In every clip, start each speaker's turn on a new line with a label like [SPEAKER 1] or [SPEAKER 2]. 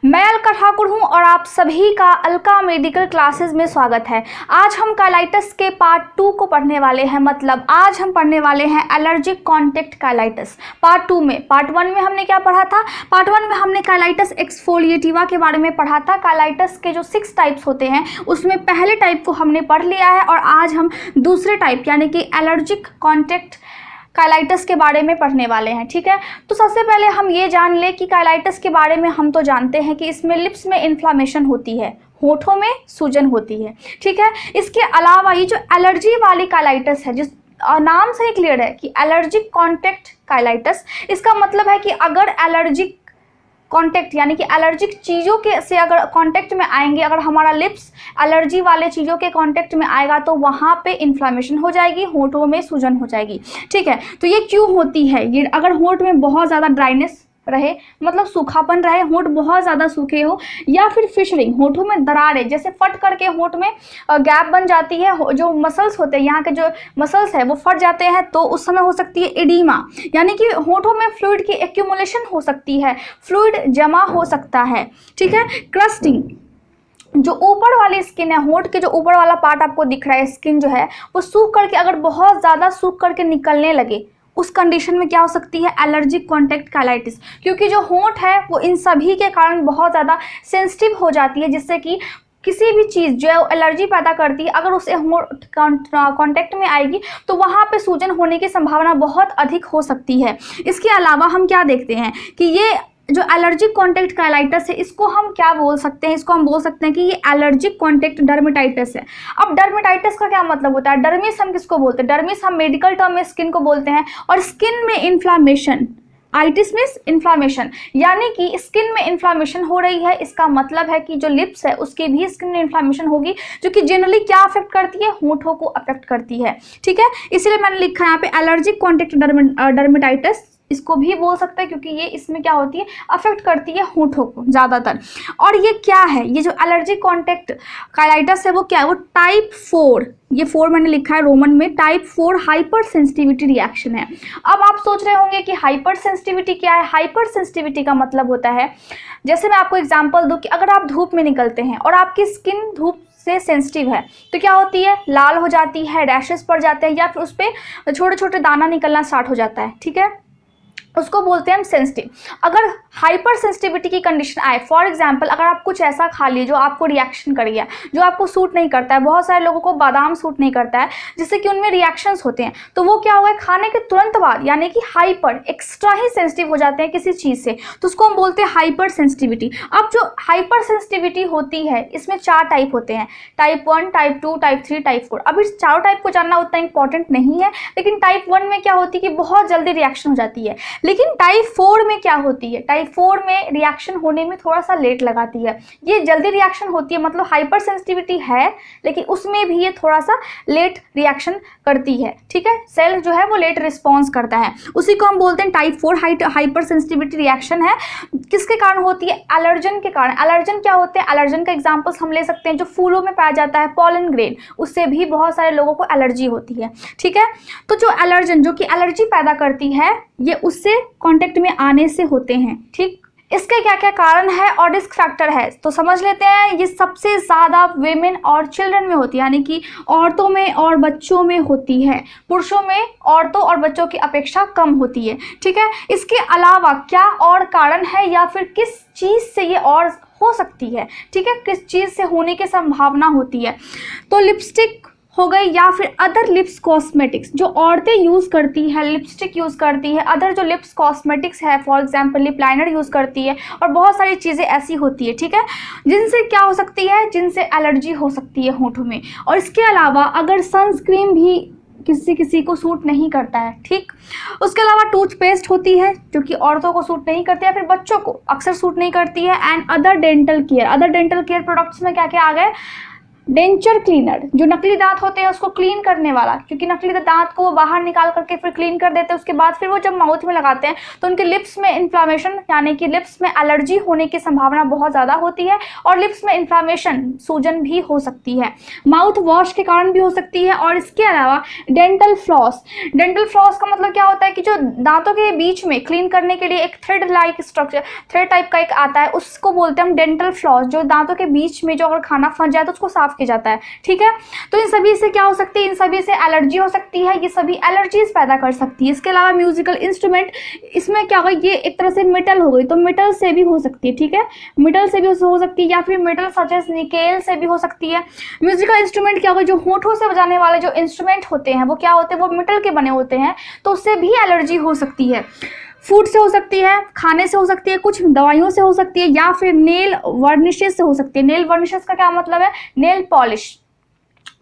[SPEAKER 1] मैं अलका ठाकुर हूं और आप सभी का अलका मेडिकल क्लासेस में स्वागत है। आज हम काइलाइटिस के पार्ट 2 को पढ़ने वाले हैं। मतलब आज हम पढ़ने वाले हैं एलर्जिक कॉन्टैक्ट काइलाइटिस पार्ट 2 में। पार्ट 1 में हमने क्या पढ़ा था? पार्ट 1 में हमने काइलाइटिस एक्सफोलिएटिवा के बारे में पढ़ा था। काइलाइटिस के जो 6 टाइप्स होते हैं उसमें पहले टाइप को हमने पढ़ लिया है और आज हम दूसरे टाइप यानी कि एलर्जिक कॉन्टैक्ट काइलाइटिस के बारे में पढ़ने वाले हैं। ठीक है, तो सबसे पहले हम ये जान ले कि काइलाइटिस के बारे में हम तो जानते हैं कि इसमें लिप्स में इन्फ्लामेशन होती है, होठों में सूजन होती है। ठीक है, इसके अलावा ये जो एलर्जी वाली काइलाइटिस है, जिस नाम से ही क्लियर है कि एलर्जिक कॉन्टैक्ट काइलाइटिस, इसका मतलब है कि अगर एलर्जिक कॉन्टैक्ट यानी कि एलर्जिक चीज़ों के से अगर कांटेक्ट में आएंगे, अगर हमारा लिप्स एलर्जी वाले चीज़ों के कांटेक्ट में आएगा तो वहाँ पे इन्फ्लामेशन हो जाएगी, होठों में सूजन हो जाएगी। ठीक है, तो ये क्यों होती है? ये अगर होठ में बहुत ज़्यादा ड्राइनेस रहे, मतलब सूखापन रहे, होठ बहुत ज़्यादा सूखे हो, या फिर फिशरिंग, होठों में दरारें जैसे फट करके होठ में गैप बन जाती है, जो मसल्स होते हैं, यहाँ के जो मसल्स है वो फट जाते हैं, तो उस समय हो सकती है एडिमा, यानी कि होठों में फ्लूइड की एक्यूमुलेशन हो सकती है, फ्लूइड जमा हो सकता है। ठीक है, क्रस्टिंग, जो ऊपर वाली स्किन है, होठ के जो ऊपर वाला पार्ट आपको दिख रहा है, स्किन जो है वो सूख करके, अगर बहुत ज़्यादा सूख करके निकलने लगे, उस कंडीशन में क्या हो सकती है? Allergic contact cheilitis. क्योंकि जो होंठ है वो इन सभी के कारण बहुत ज़्यादा सेंसिटिव हो जाती है, जिससे कि किसी भी चीज़ जो एलर्जी पैदा करती है अगर उसे होंठ कॉन्टैक्ट में आएगी तो वहाँ पे सूजन होने की संभावना बहुत अधिक हो सकती है। इसके अलावा हम क्या देखते हैं कि ये जो एलर्जिक कॉन्टैक्ट काइलाइटिस है, इसको हम क्या बोल सकते हैं? इसको हम बोल सकते हैं कि ये एलर्जिक कॉन्टैक्ट डर्मेटाइटिस है। अब डर्मेटाइटिस का क्या मतलब होता है? डर्मिस हम किसको बोलते हैं? डर्मिस हम मेडिकल टर्म में स्किन को बोलते हैं, और स्किन में इन्फ्लामेशन, आइटिस मीन्स इन्फ्लामेशन, यानी कि स्किन में इन्फ्लामेशन हो रही है। इसका मतलब है कि जो लिप्स है उसकी भी स्किन में इन्फ्लामेशन होगी, जो कि जनरली क्या अफेक्ट करती है? होठों को अफेक्ट करती है। ठीक है, इसीलिए मैंने लिखा है यहाँ पे एलर्जिक कॉन्टैक्ट डर्मेटाइटिस, इसको भी बोल सकते हैं, क्योंकि ये इसमें क्या होती है? अफेक्ट करती है होठों को ज़्यादातर। और ये क्या है? ये जो एलर्जिक कॉन्टैक्ट काइलाइटिस है वो क्या है? वो टाइप 4, ये 4 मैंने लिखा है रोमन में, टाइप 4 हाइपर सेंसिटिविटी रिएक्शन है। अब आप सोच रहे होंगे कि हाइपर सेंसिटिविटी क्या है? हाइपर सेंसिटिविटी का मतलब होता है, जैसे मैं आपको एग्जाम्पल दूँ कि अगर आप धूप में निकलते हैं और आपकी स्किन धूप से सेंसिटिव है तो क्या होती है? लाल हो जाती है, रैशेस पड़ जाते हैं, या फिर उस पर छोटे छोटे दाना निकलना स्टार्ट हो जाता है। ठीक है, उसको बोलते हैं हम सेंसिटिव। अगर हाइपर सेंसिटिविटी की कंडीशन आए, फॉर एग्जांपल अगर आप कुछ ऐसा खा लिए जो आपको रिएक्शन कर गया, जो आपको सूट नहीं करता है, बहुत सारे लोगों को बादाम सूट नहीं करता है जिससे कि उनमें रिएक्शंस होते हैं, तो वो क्या होगा? खाने के तुरंत बाद यानी कि हाइपर, एक्स्ट्रा ही सेंसिटिव हो जाते हैं किसी चीज़ से, तो उसको हम बोलते हैं हाइपर सेंसिटिविटी। अब जो हाइपर सेंसिटिविटी होती है इसमें 4 टाइप होते हैं, टाइप 1, टाइप 2, टाइप 3, टाइप 4। अब इस चारों टाइप को जानना उतना इंपॉर्टेंट नहीं है, लेकिन टाइप 1 में क्या होती है कि बहुत जल्दी रिएक्शन हो जाती है। लेकिन टाइप 4 में क्या होती है? टाइप 4 में रिएक्शन होने में थोड़ा सा लेट लगाती है, ये जल्दी रिएक्शन होती है, मतलब हाइपर सेंसिटिविटी है लेकिन उसमें भी ये थोड़ा सा लेट रिएक्शन करती है। ठीक है, सेल जो है वो लेट रिस्पॉन्स करता है, उसी को हम बोलते हैं टाइप 4 हाइपर सेंसिटिविटी रिएक्शन है। किसके कारण होती है? एलर्जन के कारण। एलर्जन क्या होते हैं? एलर्जन का एग्जाम्पल्स हम ले सकते हैं जो फूलों में पाया जाता है, पॉलन ग्रेन, उससे भी बहुत सारे लोगों को एलर्जी होती है। ठीक है, तो जो एलर्जन जो कि एलर्जी पैदा करती है ये उससे कांटेक्ट में आने से होते हैं। ठीक, इसके क्या क्या कारण है और रिस्क फैक्टर है तो समझ लेते हैं। ये सबसे ज़्यादा वेमेन और चिल्ड्रन में होती है, यानी कि औरतों में और बच्चों में होती है। पुरुषों में औरतों और बच्चों की अपेक्षा कम होती है। ठीक है, इसके अलावा क्या और कारण है या फिर किस चीज़ से ये और हो सकती है? ठीक है, किस चीज़ से होने की संभावना होती है? तो लिपस्टिक हो गई, या फिर अदर लिप्स कॉस्मेटिक्स जो औरतें यूज़ करती है, लिपस्टिक यूज़ करती है, अदर जो लिप्स कॉस्मेटिक्स है, for example lip liner use करती है, और बहुत सारी चीज़ें ऐसी होती है। ठीक है, जिनसे क्या हो सकती है? जिनसे एलर्जी हो सकती है होठों में। और इसके अलावा अगर सनस्क्रीन भी किसी को सूट नहीं करता है। ठीक, उसके अलावा टूथपेस्ट होती है जो कि औरतों को सूट नहीं करती है, फिर बच्चों को अक्सर सूट नहीं करती है। And other dental care products में क्या क्या आ गए? डेंचर क्लीनर, जो नकली दांत होते हैं उसको क्लीन करने वाला, क्योंकि नकली दांत को वो बाहर निकाल करके फिर क्लीन कर देते हैं, उसके बाद फिर वो जब माउथ में लगाते हैं तो उनके लिप्स में इन्फ्लामेशन यानी कि लिप्स में एलर्जी होने की संभावना बहुत ज़्यादा होती है और लिप्स में इन्फ्लामेशन सूजन भी हो सकती है, माउथ वॉश के कारण भी हो सकती है। और इसके अलावा डेंटल फ्लॉस, डेंटल फ्लॉस का मतलब क्या होता है कि जो दांतों के बीच में क्लीन करने के लिए एक thread like structure, thread type का एक आता है, उसको बोलते हैं हम डेंटल फ्लॉस, जो दांतों के बीच में जो अगर खाना फंस जाए तो उसको साफ किया जाता है, ठीक है। तो इन सभी से क्या हो सकती है, इन सभी से एलर्जी हो सकती है, ये सभी एलर्जीज पैदा कर सकती है। इसके अलावा म्यूजिकल इंस्ट्रूमेंट, इसमें क्या होगा, ये एक तरह से मेटल हो गई तो मेटल से भी हो सकती है, ठीक है, मेटल से भी हो सकती है या फिर मेटल सच एज निकेल से भी हो सकती है। म्यूजिकल इंस्ट्रूमेंट क्या होगा, जो होठों से बजाने वाले जो इंस्ट्रूमेंट होते हैं वो क्या होते हैं, वो मेटल के बने होते हैं, तो उससे भी एलर्जी हो सकती है। फूड से हो सकती है, खाने से हो सकती है, कुछ दवाइयों से हो सकती है, या फिर नेल वर्निशेस से हो सकती है। नेल वर्निशेस का क्या मतलब है, नेल पॉलिश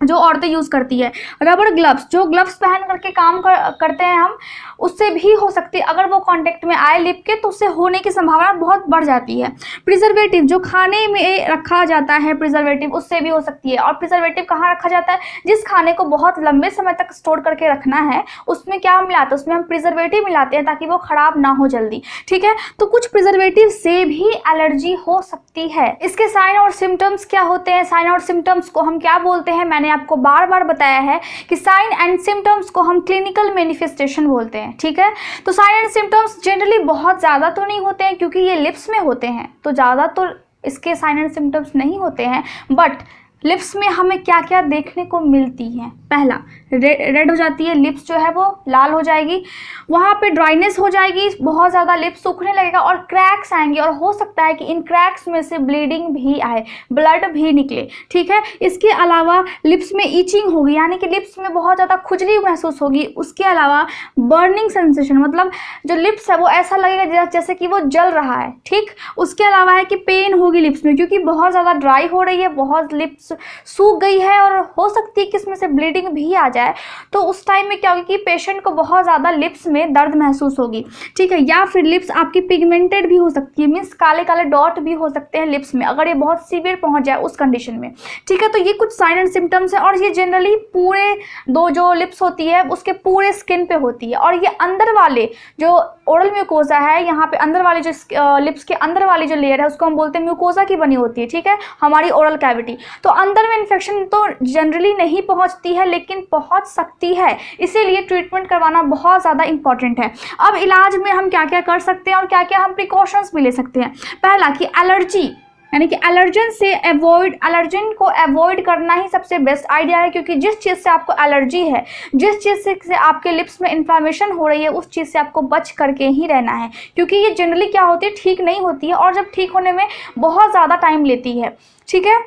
[SPEAKER 1] जो औरतें यूज़ करती है। रबर ग्लव्स, जो ग्लव्स पहन करके काम करते हैं हम, उससे भी हो सकती है, अगर वो कांटेक्ट में आए लिप के तो उससे होने की संभावना बहुत बढ़ जाती है। प्रिजर्वेटिव, जो खाने में रखा जाता है प्रिजर्वेटिव, उससे भी हो सकती है। और प्रिजर्वेटिव कहाँ रखा जाता है, जिस खाने को बहुत लंबे समय तक स्टोर करके रखना है उसमें क्या मिलाते हैं, उसमें हम प्रिजर्वेटिव मिलाते हैं ताकि वो ख़राब ना हो जल्दी, ठीक है। तो कुछ प्रिजर्वेटिव से भी एलर्जी हो सकती है। इसके साइन और सिम्टम्स क्या होते हैं, साइन और सिम्टम्स को हम क्या बोलते हैं, मैंने आपको बार बार बताया है कि साइन एंड सिम्टम्स को हम क्लिनिकल मैनिफेस्टेशन बोलते हैं, ठीक है। तो साइन एंड सिम्टम्स जनरली बहुत ज़्यादा तो नहीं होते हैं क्योंकि ये लिप्स में होते हैं, तो ज़्यादा तो इसके साइन एंड सिम्टम्स नहीं होते हैं, बट लिप्स में हमें क्या क्या देखने को मिलती है। पहला, रेड हो जाती है लिप्स, जो है वो लाल हो जाएगी, वहाँ पे ड्राइनेस हो जाएगी, बहुत ज़्यादा लिप्स सूखने लगेगा और क्रैक्स आएंगे और हो सकता है कि इन क्रैक्स में से ब्लीडिंग भी आए, ब्लड भी निकले, ठीक है। इसके अलावा लिप्स में ईचिंग होगी, यानी कि लिप्स में बहुत ज़्यादा खुजली महसूस होगी। उसके अलावा बर्निंग सेंसेशन, मतलब जो लिप्स है वो ऐसा लगेगा जैसे कि वो जल रहा है, ठीक। उसके अलावा है कि पेन होगी लिप्स में, क्योंकि बहुत ज़्यादा ड्राई हो रही है, बहुत लिप्स सूख गई है और हो सकती है कि इसमें से ब्लीडिंग भी आ जाए। तो उस टाइम में क्या होगी कि पेशेंट को बहुत ज़्यादा लिप्स में दर्द महसूस होगी, ठीक है। या फिर लिप्स आपकी पिगमेंटेड भी हो सकती है, मीन्स काले काले डॉट भी हो सकते हैं लिप्स में, अगर ये बहुत सीवियर पहुंच जाए उस कंडीशन में, ठीक है। तो ये कुछ साइन एंड सिम्टम्स हैं और ये जनरली पूरे दो जो लिप्स होती है उसके पूरे स्किन पे होती है। और ये अंदर वाले जो ओरल म्यूकोजा है, यहाँ पे अंदर वाले जो लिप्स के अंदर वाली जो लेयर है उसको हम बोलते हैं म्यूकोजा की बनी होती है, ठीक है, हमारी ओरल कैविटी। तो अंदर में इन्फेक्शन तो जनरली नहीं पहुंचती है लेकिन पहुंच सकती है, इसीलिए ट्रीटमेंट करवाना बहुत ज़्यादा इंपॉर्टेंट है। अब इलाज में हम क्या क्या कर सकते हैं और क्या क्या हम प्रिकॉशंस भी ले सकते हैं। पहला कि एलर्जी यानी कि एलर्जन को अवॉइड करना ही सबसे बेस्ट आइडिया है, क्योंकि जिस चीज़ से आपको एलर्जी है, जिस चीज़ से आपके लिप्स में इन्फ्लामेशन हो रही है, उस चीज़ से आपको बच करके ही रहना है, क्योंकि ये जनरली क्या होती है, ठीक नहीं होती है और जब ठीक होने में बहुत ज़्यादा टाइम लेती है, ठीक है।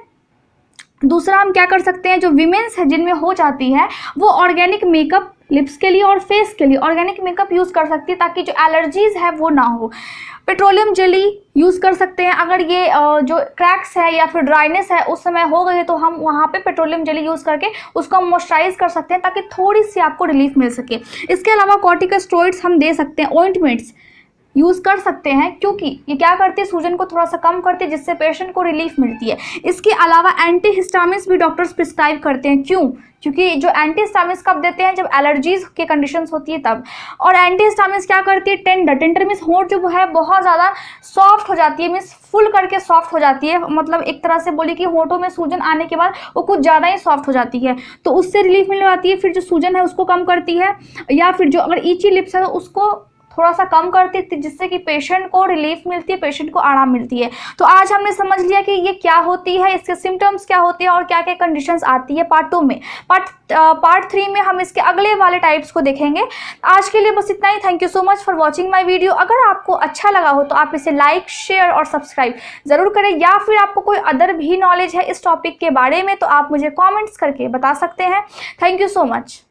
[SPEAKER 1] दूसरा हम क्या कर सकते हैं, जो वीमेंस है जिनमें हो जाती है वो ऑर्गेनिक मेकअप लिप्स के लिए और फेस के लिए ऑर्गेनिक मेकअप यूज़ कर सकती है ताकि जो एलर्जीज़ है वो ना हो। पेट्रोलियम जेली यूज़ कर सकते हैं, अगर ये जो क्रैक्स है या फिर ड्राइनेस है उस समय हो गई है तो हम वहाँ पे पेट्रोलियम जेली यूज़ करके उसको हम मॉइस्चराइज कर सकते हैं ताकि थोड़ी सी आपको रिलीफ मिल सके। इसके अलावा कॉर्टिकोस्टेरॉइड्स हम दे सकते हैं, ऑइंटमेंट्स यूज़ कर सकते हैं, क्योंकि ये क्या करती है, सूजन को थोड़ा सा कम करती है जिससे पेशेंट को रिलीफ मिलती है। इसके अलावा एंटीहिस्टामिन्स भी डॉक्टर्स प्रिस्क्राइब करते हैं, क्यों, क्योंकि जो एंटीहिस्टामिन्स कब देते हैं, जब एलर्जीज के कंडीशंस होती है तब। और एंटीहिस्टामिन्स क्या करती है, टेंडर मीन्स होंठ जो है बहुत ज़्यादा सॉफ्ट हो जाती है, मीन्स फुल करके सॉफ्ट हो जाती है, मतलब एक तरह से बोली कि होंठों में सूजन आने के बाद वो कुछ ज़्यादा ही सॉफ्ट हो जाती है, तो उससे रिलीफ मिल जाती है। फिर जो सूजन है उसको कम करती है, या फिर जो अगर ईची लिप्स है तो उसको थोड़ा सा कम करती है जिससे कि पेशेंट को रिलीफ मिलती है, पेशेंट को आराम मिलती है। तो आज हमने समझ लिया कि ये क्या होती है, इसके सिम्टम्स क्या होती है और क्या क्या कंडीशंस आती है पार्ट 2 में। पार्ट 3 में हम इसके अगले वाले टाइप्स को देखेंगे। आज के लिए बस इतना ही। Thank you so much for watching my video. अगर आपको अच्छा लगा हो तो आप इसे लाइक, शेयर और सब्सक्राइब ज़रूर करें, या फिर आपको कोई अदर भी नॉलेज है इस टॉपिक के बारे में तो आप मुझे कॉमेंट्स करके बता सकते हैं। Thank you so much.